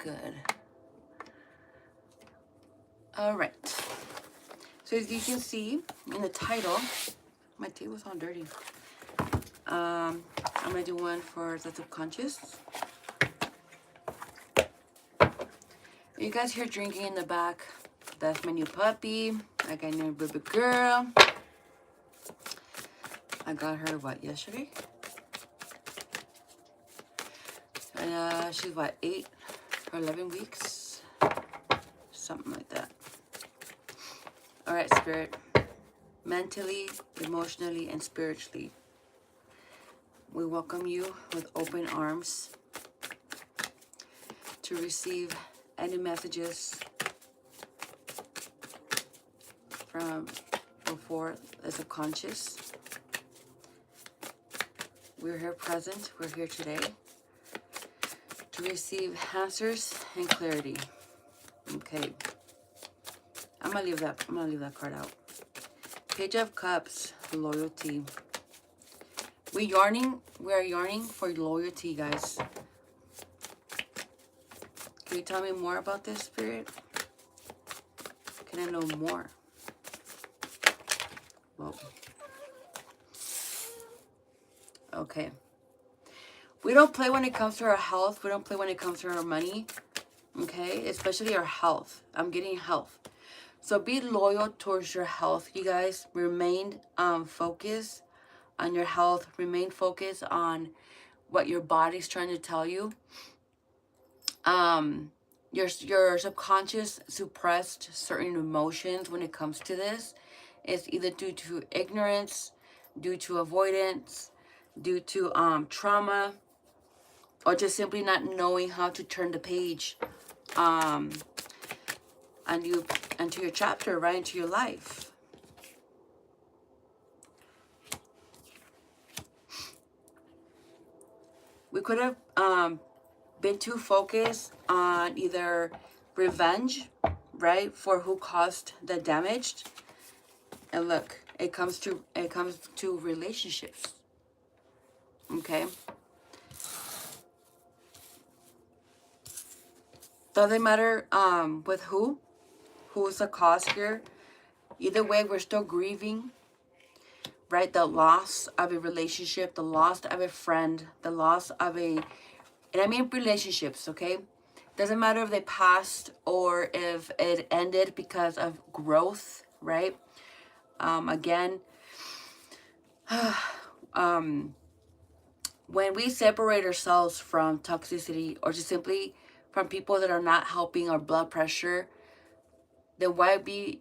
good. All right. So as you can see in the title, my table's all dirty. I'm gonna do one for the subconscious. You guys hear drinking in the back? That's my new puppy. I got a new baby girl. I got her, what, yesterday? And she's, what, 8 or 11 weeks? Something like that. All right, Spirit. Mentally, emotionally, and spiritually, we welcome you with open arms to receive any messages from before the subconscious. We're here present, we're here today to receive answers and clarity. Okay. I'm gonna leave that card out. Page of Cups, loyalty. We are yearning for loyalty, guys. Can you tell me more about this, Spirit? Can I know more? Well, okay. We don't play when it comes to our health. We don't play when it comes to our money. Okay? Especially our health. I'm getting health. So be loyal towards your health, you guys. Remain focused on your health. Remain focused on what your body's trying to tell you. Your subconscious suppressed certain emotions when it comes to this. It's either due to ignorance, due to avoidance, due to trauma, or just simply not knowing how to turn the page into your chapter, right into your life. We could have been too focused on either revenge, right, for who caused the damage. And look, it comes to relationships. Okay. Doesn't matter with who's the cause here. Either way, we're still grieving, right? The loss of a relationship, the loss of a friend, the loss of and I mean relationships, okay? Doesn't matter if they passed or if it ended because of growth, right? Again, when we separate ourselves from toxicity or just simply from people that are not helping our blood pressure, then why be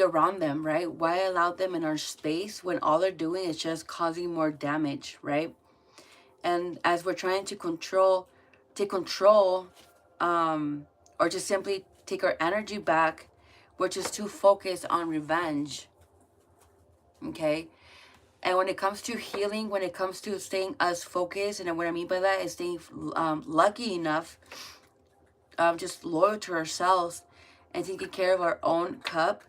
around them, right? Why allow them in our space when all they're doing is just causing more damage, right? And as we're trying to take control, or just simply take our energy back, we're just too focused on revenge. Okay? And when it comes to healing, when it comes to staying us focused, and what I mean by that is staying lucky enough, just loyal to ourselves and taking care of our own cup,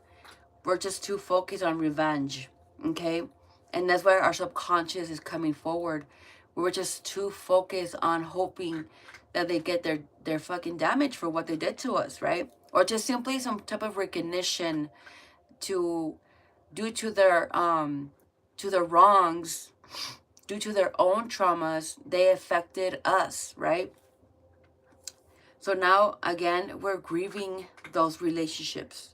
we're just too focused on revenge. Okay? And that's why our subconscious is coming forward. We're just too focused on hoping that they get their fucking damage for what they did to us, right? Or just simply some type of recognition due to their wrongs, due to their own traumas, they affected us, right? So now again, we're grieving those relationships.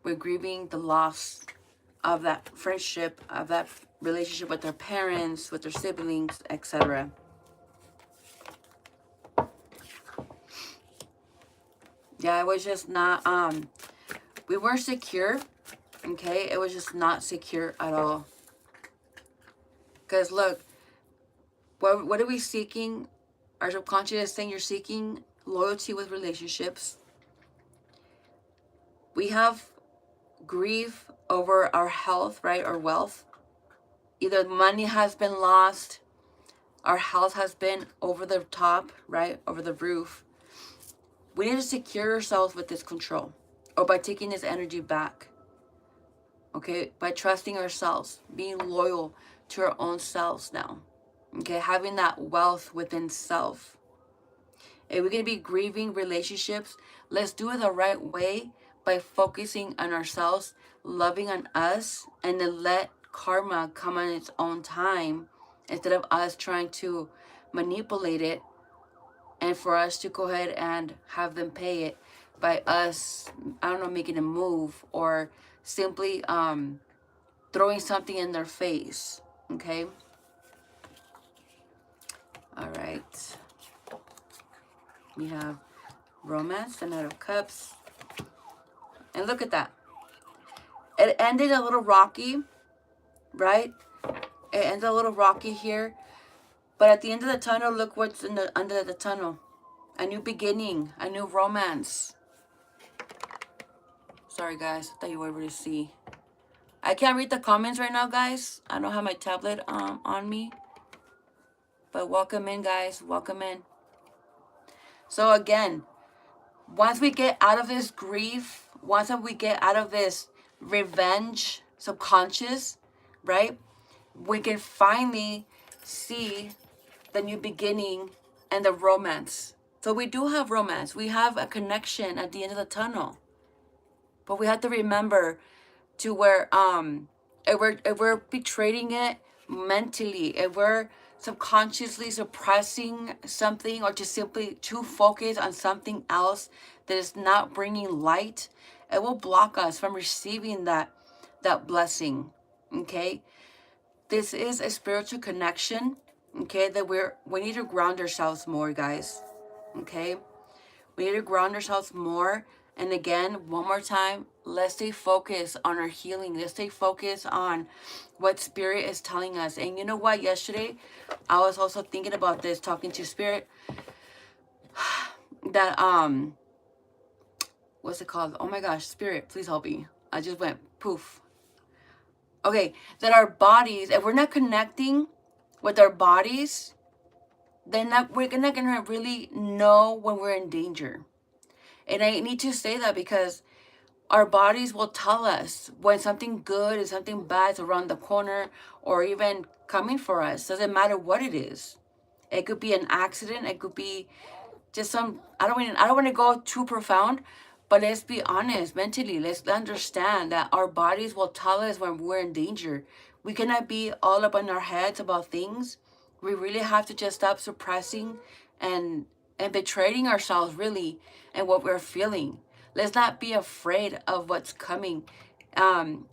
We're grieving the loss of that friendship, of that relationship with their parents, with their siblings, etc. Yeah, it was just not, we weren't secure, okay? It was just not secure at all. Because look, what are we seeking? Our subconscious is saying you're seeking loyalty with relationships. We have grief over our health, right? Our wealth. Either money has been lost, our health has been over the top, right? Over the roof. We need to secure ourselves with this control, or by taking this energy back. Okay? By trusting ourselves, being loyal to our own selves now. Okay? Having that wealth within self. If we're going to be grieving relationships, let's do it the right way by focusing on ourselves, loving on us, and then let karma come on its own time instead of us trying to manipulate it and for us to go ahead and have them pay it by us, I don't know, making a move or simply throwing something in their face. Okay? All right. We have romance, the Knight of Cups. And look at that. It ended a little rocky, right? It ended a little rocky here. But at the end of the tunnel, look what's in the under the tunnel. A new beginning, a new romance. Sorry, guys. I thought you were able to see. I can't read the comments right now, guys. I don't have my tablet on me. But welcome in, guys. Welcome in. So again, once we get out of this grief, once we get out of this revenge subconscious, right? We can finally see the new beginning and the romance. So we do have romance. We have a connection at the end of the tunnel. But we have to remember to where if we're betraying it mentally, if we're subconsciously suppressing something or just simply too focused on something else that is not bringing light, it will block us from receiving that blessing. Okay, this is a spiritual connection. Okay, that we need to ground ourselves more, guys. Okay, we need to ground ourselves more. And again, one more time, let's stay focused on our healing. Let's stay focused on what Spirit is telling us. And you know what? Yesterday, I was also thinking about this, talking to Spirit, that, what's it called? Oh my gosh, Spirit, please help me. I just went poof. Okay, that our bodies, if we're not connecting with our bodies, then we're not going to really know when we're in danger. And I need to say that because our bodies will tell us when something good and something bad is around the corner or even coming for us. Doesn't matter what it is. It could be an accident. It could be just some, I don't want to go too profound, but let's be honest mentally. Let's understand that our bodies will tell us when we're in danger. We cannot be all up in our heads about things. We really have to just stop suppressing and betraying ourselves really and what we're feeling. Let's not be afraid of what's coming.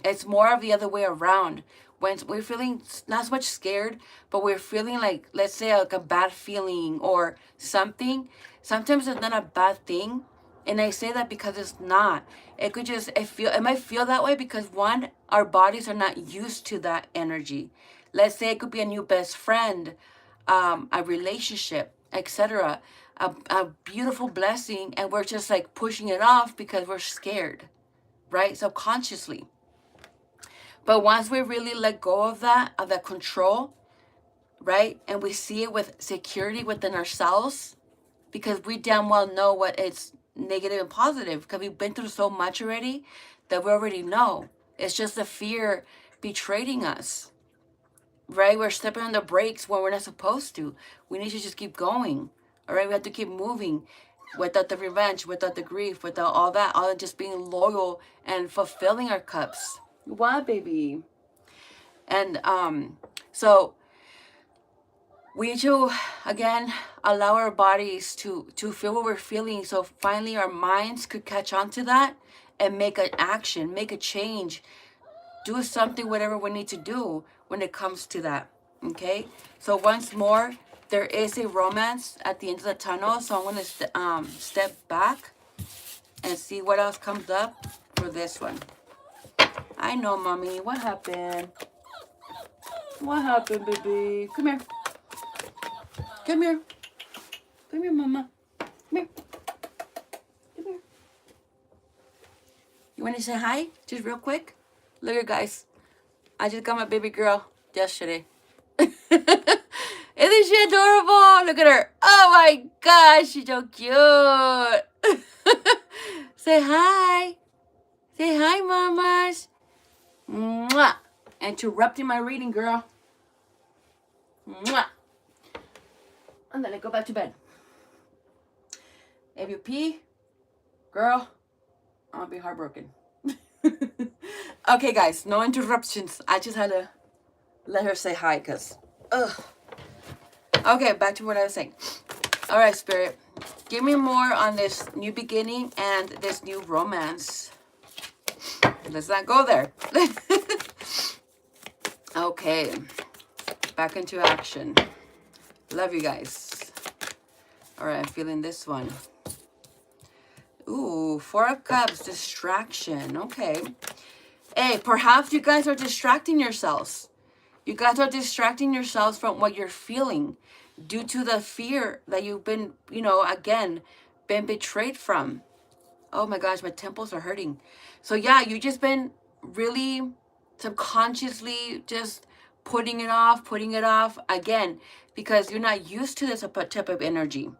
It's more of the other way around. When we're feeling not so much scared, but we're feeling like, let's say, like a bad feeling or something. Sometimes it's not a bad thing, and I say that because it's not. It could just it might feel that way because one, our bodies are not used to that energy. Let's say it could be a new best friend, a relationship, etc. A beautiful blessing, and we're just like pushing it off because we're scared, right? Subconsciously. But once we really let go of that control, right? And we see it with security within ourselves, because we damn well know what it's negative and positive, because we've been through so much already that we already know. It's just the fear betraying us, right? We're stepping on the brakes when we're not supposed to. We need to just keep going, all right? We have to keep moving without the revenge, without the grief, without all that, all just being loyal and fulfilling our cups. What, baby? And so we need to, again, allow our bodies to feel what we're feeling, so finally our minds could catch on to that and make an action, make a change, do something, whatever we need to do when it comes to that. Okay, so once more, there is a romance at the end of the tunnel, so I'm going to step back and see what else comes up for this one. I know, mommy. What happened? What happened, baby? Come here. Come here. Come here, mama. Come here. Come here. You want to say hi? Just real quick? Look here, guys. I just got my baby girl yesterday. Isn't she adorable? Look at her. Oh my gosh, she's so cute. Say hi. Say hi, mamas. Mwah. Interrupting my reading, girl. Mwah. And then I go back to bed. If you pee, girl, I'll be heartbroken. Okay, guys, no interruptions. I just had to let her say hi because, ugh. Okay, back to what I was saying. All right, Spirit, give me more on this new beginning and this new romance. Let's not go there. Okay, back into action. Love you guys. All right, I'm feeling this one. Ooh, Four of Cups, distraction. Okay. Hey, perhaps you guys are distracting yourselves. You guys are distracting yourselves from what you're feeling due to the fear that you've been, again, been betrayed from. Oh my gosh, my temples are hurting. So yeah, you just been really subconsciously just putting it off again, because you're not used to this type of energy.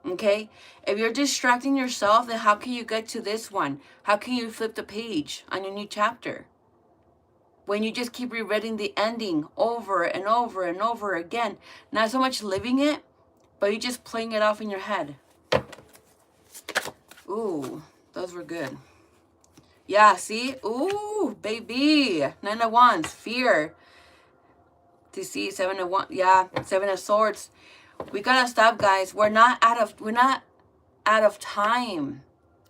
Okay, if you're distracting yourself, then how can you get to this one? How can you flip the page on your new chapter when you just keep rereading the ending over and over and over again? Not so much living it, but you're just playing it off in your head. Ooh, those were good. Yeah, see? Ooh, baby. Nine of Wands, fear. To see, Seven of Wands. Yeah, Seven of Swords. We gotta stop, guys. We're not out of time.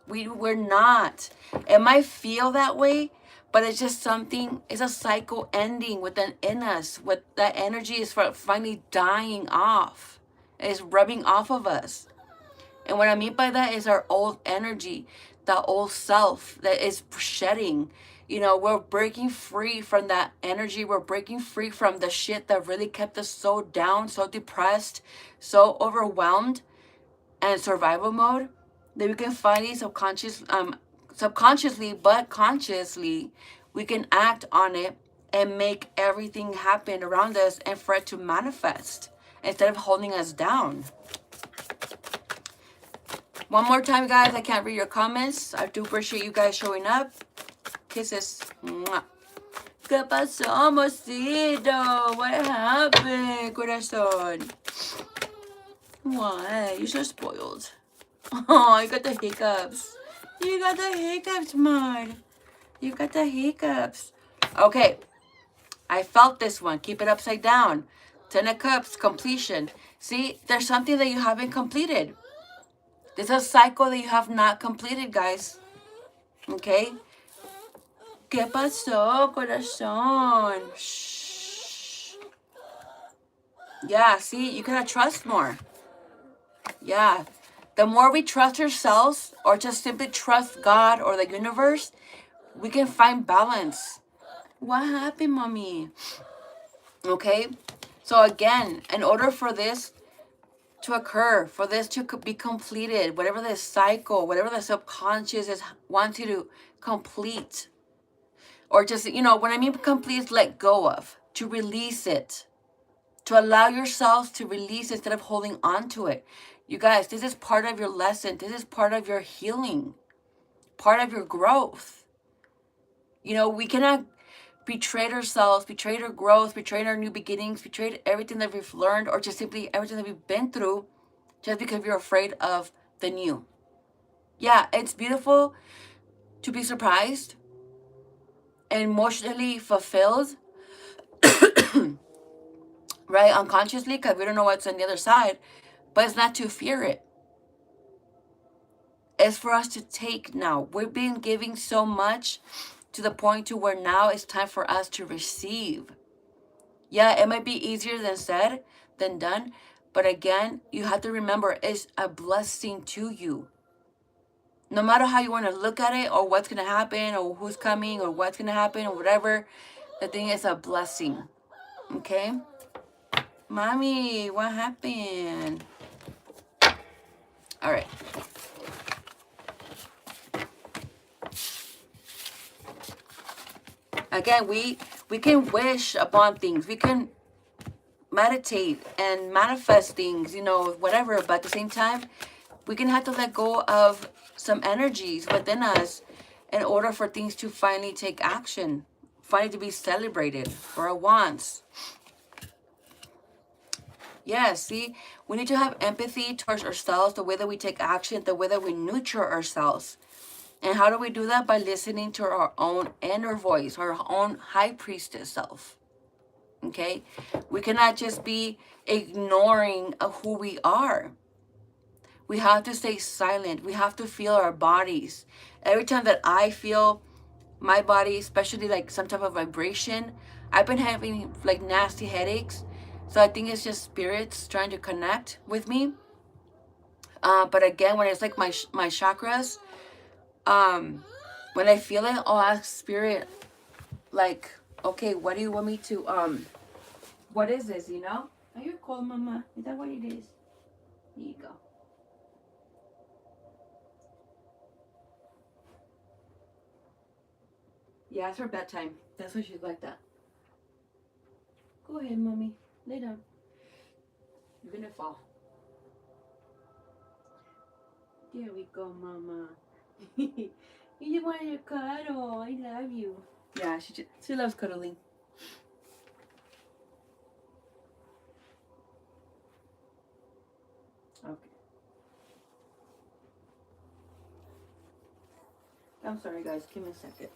We're not. It might feel that way, but it's just something, it's a cycle ending within us. What that energy is finally dying off. It's rubbing off of us. And what I mean by that is our old energy, the old self that is shedding. We're breaking free from that energy. We're breaking free from the shit that really kept us so down, so depressed, so overwhelmed, and survival mode, that we can finally subconsciously, but consciously, we can act on it and make everything happen around us and for it to manifest instead of holding us down. One more time, guys. I can't read your comments. I do appreciate you guys showing up. Kisses. Mwah. ¿Qué pasó, amorcito? What happened, corazón? Why? You're so spoiled. Oh, you got the hiccups. You got the hiccups, Mud. You got the hiccups. Okay. I felt this one. Keep it upside down. Ten of Cups, completion. See, there's something that you haven't completed. There's a cycle that you have not completed, guys. Okay? ¿Qué pasó, corazón? Shh. Yeah, see, you gotta trust more. Yeah. The more we trust ourselves, or just simply trust God or the universe, we can find balance. What happened, mommy? Okay? So again, in order for this to occur, for this to be completed, whatever the cycle, whatever the subconscious wants you to complete, or just, when I mean complete is let go of, to release it, to allow yourself to release instead of holding on to it. You guys, this is part of your lesson. This is part of your healing, part of your growth. We cannot betray ourselves, betray our growth, betray our new beginnings, betray everything that we've learned, or just simply everything that we've been through, just because you're afraid of the new. Yeah, it's beautiful to be surprised and emotionally fulfilled, right? Unconsciously, because we don't know what's on the other side, but it's not to fear it. It's for us to take now. We've been giving so much to the point to where now it's time for us to receive. Yeah, it might be easier than said than done, but again, you have to remember it's a blessing to you. No matter how you want to look at it, or what's going to happen, or who's coming, or what's going to happen, or whatever, the thing is a blessing. Okay? Mommy, what happened? All right. Again, we can wish upon things. We can meditate and manifest things, whatever. But at the same time, we can have to let go of some energies within us in order for things to finally take action, finally to be celebrated for our wants. Yes, see, we need to have empathy towards ourselves, the way that we take action, the way that we nurture ourselves. And how do we do that? By listening to our own inner voice, our own high priestess self. Okay? We cannot just be ignoring who we are. We have to stay silent. We have to feel our bodies. Every time that I feel my body, especially like some type of vibration, I've been having like nasty headaches. So I think it's just spirits trying to connect with me. But again, when it's like my chakras, when I feel it, I'll ask spirit, like, okay, what do you want me to, what is this, you know? Are you cold, mama? Is that what it is? Here you go. Yeah, it's her bedtime. That's why she's like that. Go ahead, mommy. Lay down. You're gonna fall. There we go, mama. You just wanted a cuddle. I love you. Yeah, she loves cuddling. Okay. I'm sorry, guys. Give me a second.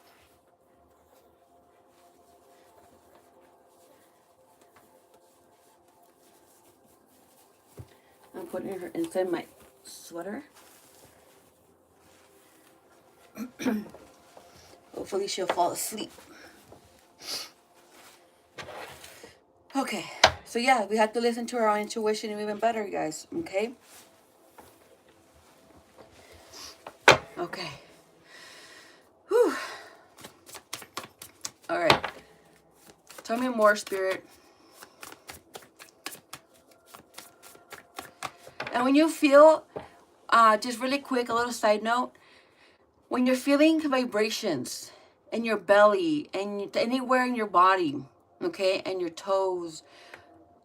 I'm putting her inside my sweater. Hopefully she'll fall asleep. Okay. So yeah, we have to listen to our intuition even better, guys. Okay? Okay. Whew. All right. Tell me more, Spirit. And when you feel, just really quick, a little side note, when you're feeling vibrations in your belly and anywhere in your body, okay, and your toes,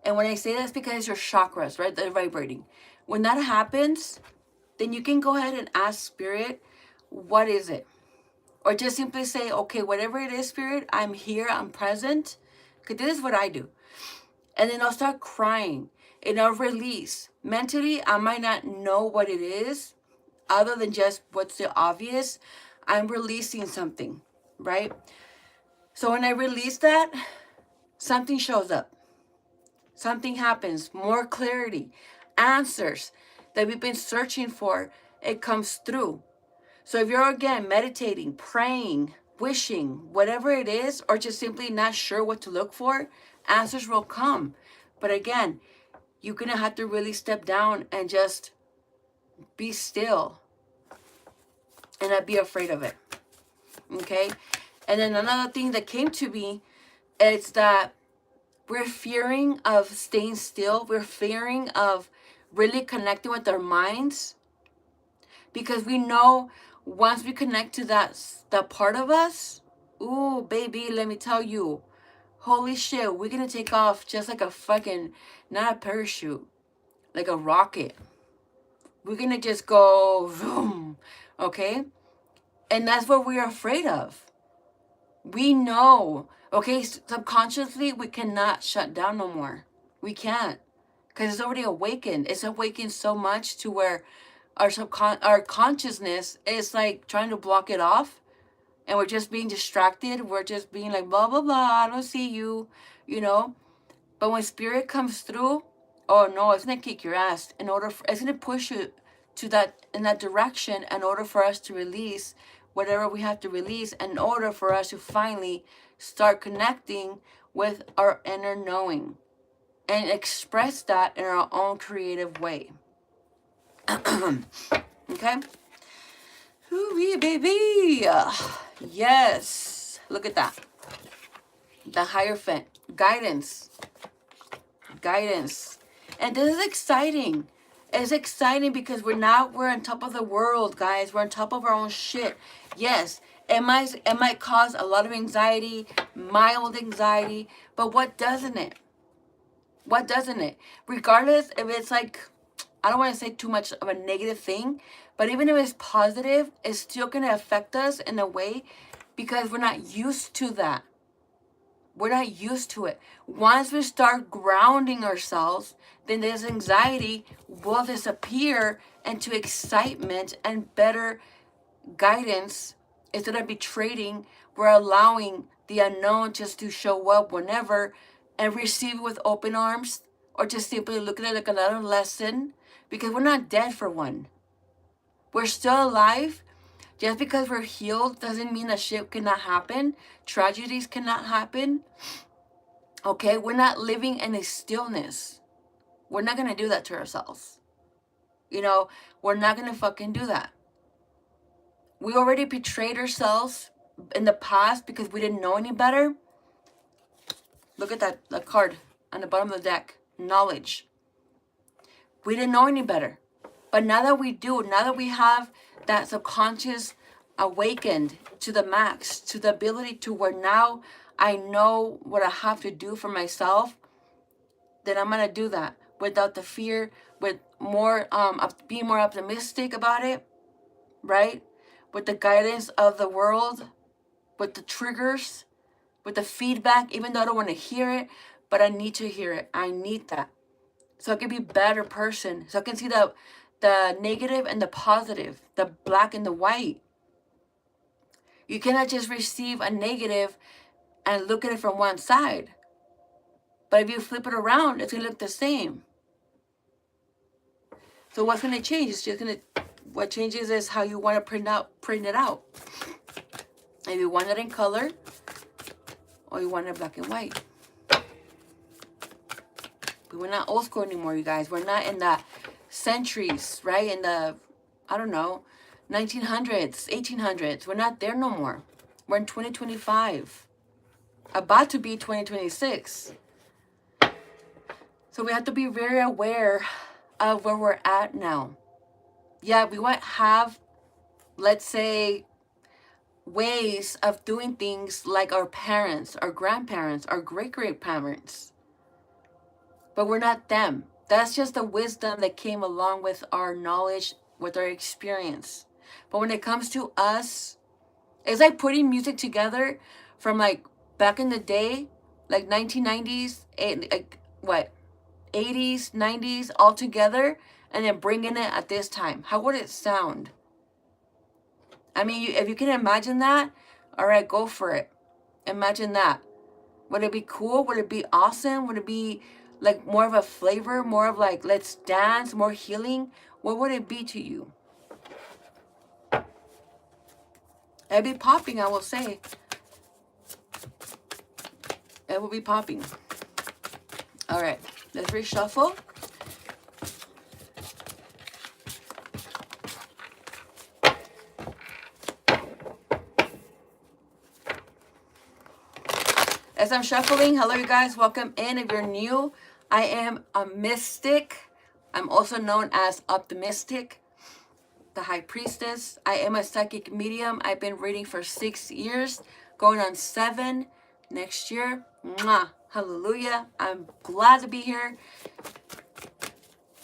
and when I say that's because it's your chakras, right? They're vibrating. When that happens, then you can go ahead and ask Spirit, what is it? Or just simply say, okay, whatever it is, Spirit, I'm here, I'm present. Because this is what I do. And then I'll start crying and I'll release. Mentally, I might not know what it is, other than just what's the obvious. I'm releasing something, right? So when I release that, something shows up. Something happens, more clarity, answers that we've been searching for, it comes through. So if you're again meditating, praying, wishing, whatever it is, or just simply not sure what to look for, answers will come. But again, you're going to have to really step down and just be still and not be afraid of it. Okay? And then another thing that came to me is that we're fearing of staying still. We're fearing of really connecting with our minds, because we know once we connect to that part of us, ooh, baby, let me tell you, holy shit, we're gonna take off just like a fucking, not a parachute, like a rocket. We're gonna just go vroom, okay? And that's what we're afraid of. We know, okay, subconsciously we cannot shut down no more. We can't, because it's already awakened. It's awakened so much to where our consciousness is like trying to block it off, and we're just being distracted. We're just being like blah blah blah. I don't see you, you know. But when spirit comes through, oh no, it's gonna kick your ass. It's gonna push you to that in that direction in order for us to release whatever we have to release, in order for us to finally start connecting with our inner knowing and express that in our own creative way. Okay? Ooh, baby. Yes. Look at that. The Hierophant. Guidance. Guidance. And this is exciting. It's exciting because we're on top of the world, guys. We're on top of our own shit. Yes, it might cause a lot of anxiety, mild anxiety, but what doesn't it? What doesn't it? Regardless if it's like, I don't want to say too much of a negative thing, but even if it's positive, it's still going to affect us in a way because we're not used to that. We're not used to it. Once we start grounding ourselves, then this anxiety will disappear into excitement and better guidance. Instead of betraying, we're allowing the unknown just to show up whenever and receive it with open arms, or just simply look at it like another lesson, because we're not dead for one. We're still alive. Just because we're healed doesn't mean that shit cannot happen. Tragedies cannot happen. Okay, we're not living in a stillness. We're not gonna do that to ourselves. You know, we're not gonna fucking do that. We already betrayed ourselves in the past because we didn't know any better. Look at that card on the bottom of the deck. Knowledge. We didn't know any better. But now that we do, now that we have that subconscious awakened to the max, to the ability to where now I know what I have to do for myself, then I'm going to do that without the fear, with more, being more optimistic about it, right? With the guidance of the world, with the triggers, with the feedback, even though I don't want to hear it, but I need to hear it. I need that. So I can be a better person. So I can see the negative and the positive, the black and the white. You cannot just receive a negative and look at it from one side. But if you flip it around, it's going to look the same. So what's going to change? It's just going to, what changes is how you want to print it out. If you want it in color, or you want it black and white. But we're not old school anymore, you guys. We're not in the centuries, right? In the, I don't know, 1900s, 1800s. We're not there no more. We're in 2025. About to be 2026. So we have to be very aware of where we're at now. Yeah, we might have, let's say, ways of doing things like our parents, our grandparents, our great-great-parents. But we're not them. That's just the wisdom that came along with our knowledge, with our experience. But when it comes to us, it's like putting music together from like back in the day, like 1990s, like what, 80s, 90s, all together, and then bringing it at this time. How would it sound? I mean, if you can imagine that, all right, go for it. Imagine that. Would it be cool? Would it be awesome? Would it be like more of a flavor, more of like, let's dance, more healing? What would it be to you? It'd be popping, I will say. It will be popping. All right, let's reshuffle. As I'm shuffling, hello you guys, welcome in. If you're new, I am a mystic. I'm also known as optimistic, the high priestess. I am a psychic medium. I've been reading for 6 years, going on 7 next year. Mwah, hallelujah. I'm glad to be here,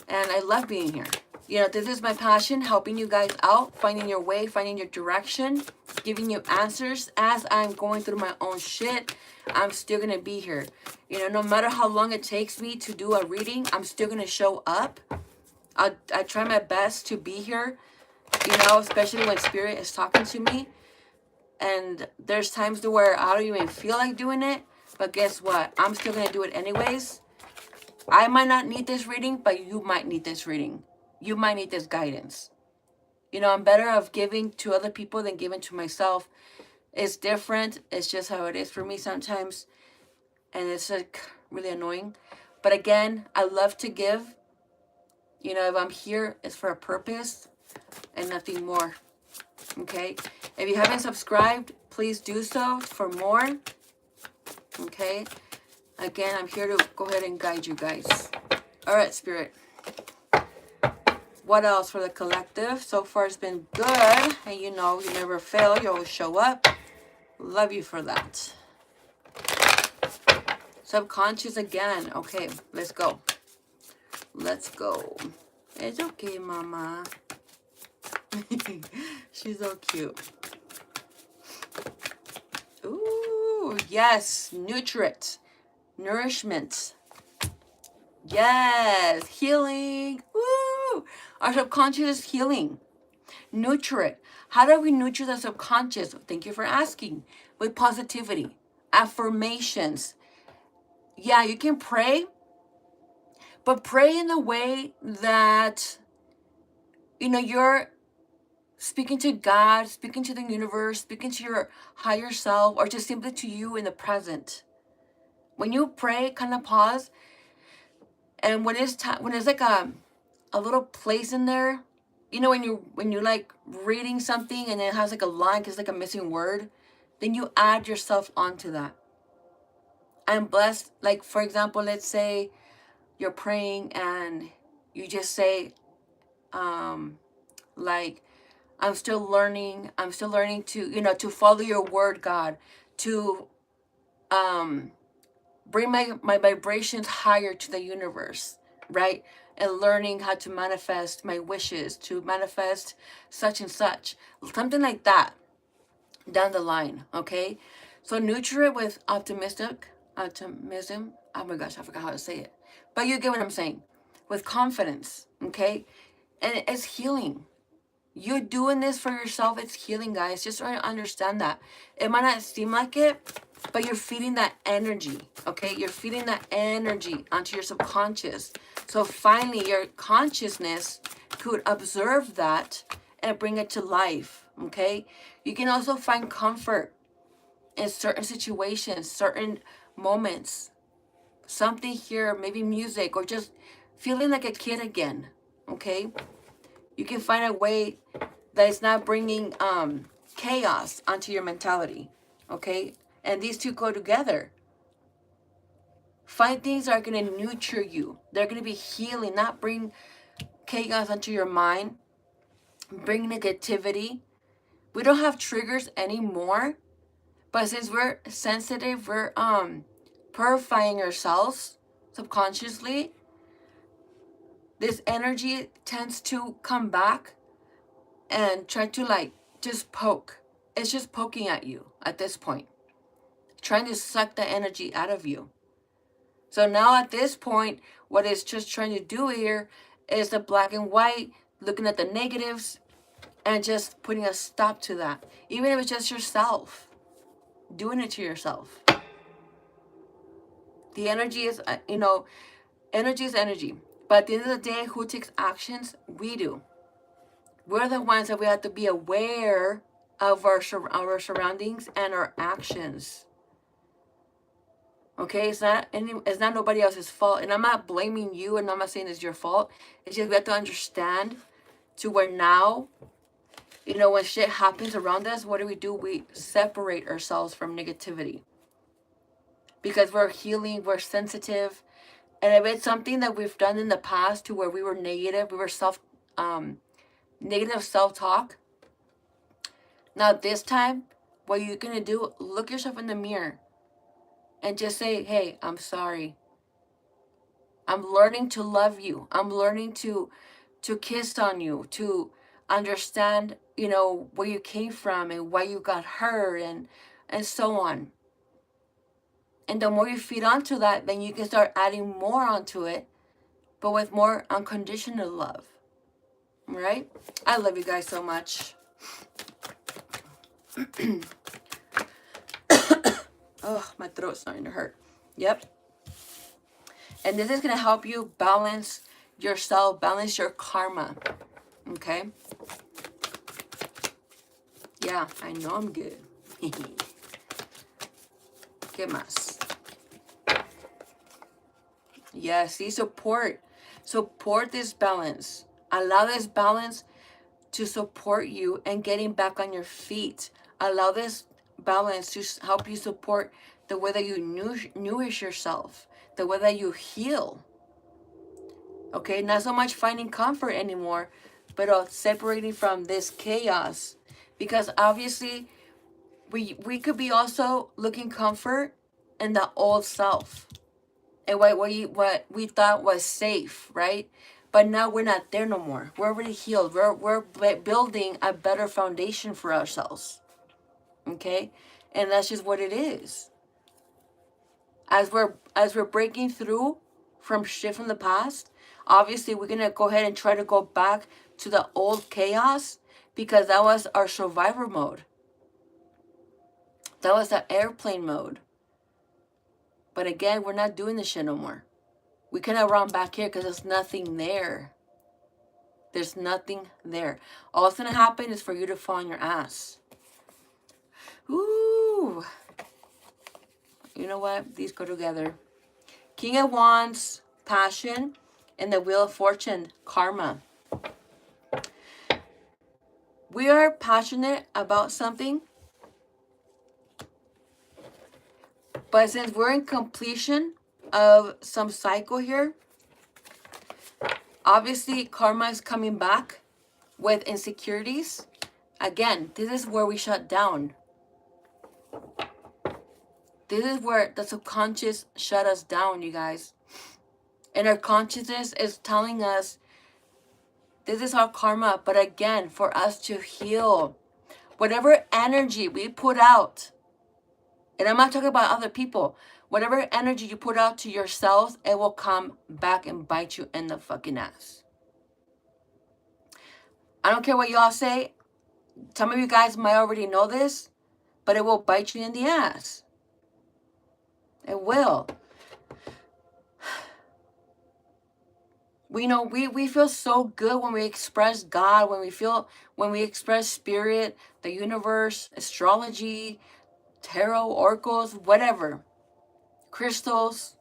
and I love being here. You know, this is my passion, helping you guys out, finding your way, finding your direction, giving you answers as I'm going through my own shit. I'm still going to be here. You know, no matter how long it takes me to do a reading, I'm still going to show up. I try my best to be here, you know, especially when spirit is talking to me. And there's times to where I don't even feel like doing it. But guess what? I'm still going to do it anyways. I might not need this reading, but you might need this reading. You might need this guidance. You know, I'm better of giving to other people than giving to myself. It's different. It's just how it is for me sometimes. And it's like really annoying. But again, I love to give. You know, if I'm here, it's for a purpose and nothing more. Okay? If you haven't subscribed, please do so for more. Okay? Again, I'm here to go ahead and guide you guys. All right, Spirit. What else for the collective? So far, it's been good. And you know, you never fail. You always show up. Love you for that. Subconscious again. Okay, let's go. Let's go. It's okay, Mama. She's so cute. Ooh, Woo! Yes, nutrient, nourishment. Yes, healing. Woo! Our subconscious is healing. Nurture it. How do we nurture the subconscious? Thank you for asking. With positivity, affirmations. Yeah, you can pray, but pray in a way that, you're speaking to God, speaking to the universe, speaking to your higher self, or just simply to you in the present. When you pray, kind of pause, and when it's time, when it's like a little place in there, when you like reading something and it has like a line, it's like a missing word, then you add yourself onto that. I'm blessed. Like, for example, let's say you're praying and you just say, like, I'm still learning to, to follow your word, God, to bring my vibrations higher to the universe, right? And learning how to manifest my wishes, to manifest such and such, something like that down the line, okay? So nurture it with optimism. Oh my gosh, I forgot how to say it. But you get what I'm saying. With confidence, okay? And it's healing. You're doing this for yourself. It's healing, guys. Just trying to understand that. It might not seem like it, but you're feeding that energy, okay? You're feeding that energy onto your subconscious. So finally, your consciousness could observe that and bring it to life, okay? You can also find comfort in certain situations, certain moments. Something here, maybe music, or just feeling like a kid again, okay? You can find a way that is not bringing chaos onto your mentality, okay? And these two go together. Find things that are going to nurture you. They're going to be healing, not bring chaos onto your mind, bring negativity. We don't have triggers anymore, but since we're sensitive, we're purifying ourselves subconsciously. This energy tends to come back and try to like just poke. It's just poking at you at this point, trying to suck the energy out of you. So now at this point, what it's just trying to do here is the black and white, looking at the negatives and just putting a stop to that. Even if it's just yourself, doing it to yourself. The energy is, energy is energy. But at the end of the day, who takes actions? We do. We're the ones that we have to be aware of our surroundings and our actions. Okay, it's not nobody else's fault, and I'm not blaming you, and I'm not saying it's your fault. It's just we have to understand to where now, when shit happens around us, what do? We separate ourselves from negativity because we're healing, we're sensitive, and if it's something that we've done in the past to where we were negative, we were negative self-talk. Now this time, what you're gonna do? Look yourself in the mirror and just say, "Hey, I'm sorry. I'm learning to love you. I'm learning to kiss on you, to understand, where you came from and why you got hurt and so on." And the more you feed onto that, then you can start adding more onto it, but with more unconditional love. Right? I love you guys so much. Oh, my throat's starting to hurt. Yep. And this is going to help you balance yourself, balance your karma. Okay? Yeah, I know I'm good. ¿Qué más? Yeah, see, support. Support this balance. Allow this balance to support you and getting back on your feet. Allow this balance to help you support the way that you nourish yourself, the way that you heal. Okay, not so much finding comfort anymore, but separating from this chaos. Because obviously, we could be also looking comfort in the old self and what we thought was safe, right? But now we're not there no more. We're already healed. We're building a better foundation for ourselves. Okay? And that's just what it is. As we're breaking through from shit from the past, obviously we're gonna go ahead and try to go back to the old chaos, because that was our survivor mode. That was the airplane mode. But again, we're not doing this shit no more. We cannot run back here because there's nothing there. There's nothing there. All that's gonna happen is for you to fall on your ass. Ooh. You know what? These go together. King of Wands, passion, and the Wheel of Fortune, karma. We are passionate about something, but since we're in completion of some cycle here, obviously karma is coming back with insecurities. Again, this is where we shut down. This is where the subconscious shut us down, you guys. And our consciousness is telling us this is our karma. But again, for us to heal, whatever energy we put out, and I'm not talking about other people, whatever energy you put out to yourselves, it will come back and bite you in the fucking ass. I don't care what y'all say. Some of you guys might already know this, but it will bite you in the ass. It will. We feel so good when we express God, when we express spirit, the universe, astrology, tarot, oracles, whatever, crystals,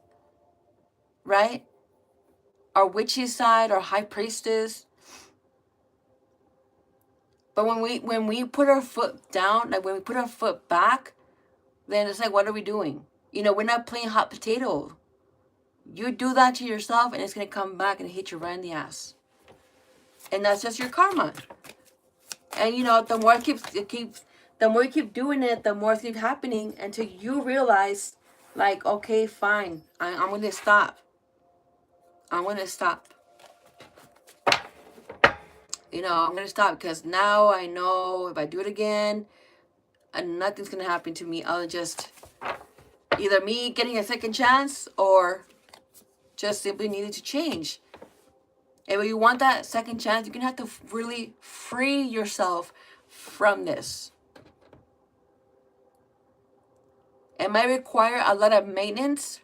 right? Our witchy side, our high priestess. But when we put our foot down, like when we put our foot back, then it's like, what are we doing? We're not playing hot potato. You do that to yourself, and it's gonna come back and hit you right in the ass. And that's just your karma. And the more the more you keep doing it, the more it keeps happening until you realize, like, okay, fine, I'm gonna stop. I'm gonna stop. I'm gonna stop, because now I know if I do it again, and nothing's gonna happen to me. I'll just either me getting a second chance, or just simply needed to change. And when you want that second chance, you're gonna have to really free yourself from this. It might require a lot of maintenance,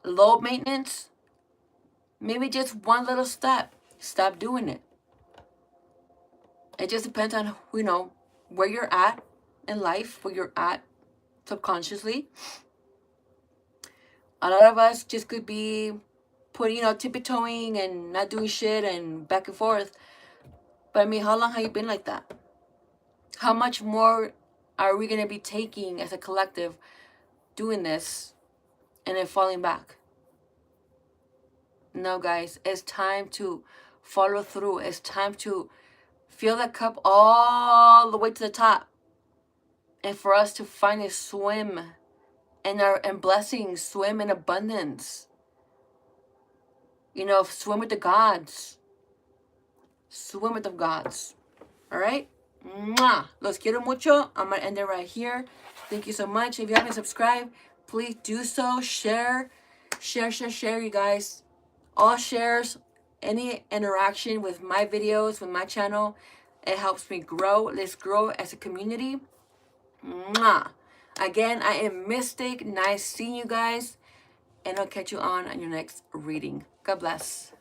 low maintenance, maybe just one little step. Stop doing it. It just depends on, where you're at in life, where you're at subconsciously. A lot of us just could be tippy-toeing and not doing shit and back and forth. But I mean, how long have you been like that? How much more are we going to be taking as a collective doing this and then falling back? No, guys, it's time to follow through. It's time to fill the cup all the way to the top, and for us to finally swim in blessings, swim in abundance. Swim with the gods. Swim with the gods. All right? Mwah. Los quiero mucho. I'm going to end it right here. Thank you so much. If you haven't subscribed, please do so. Share, you guys. All shares, any interaction with my videos, with my channel, it helps me grow. Let's grow as a community. Mwah. Again, I am Mystic. Nice seeing you guys. And I'll catch you on your next reading. God bless.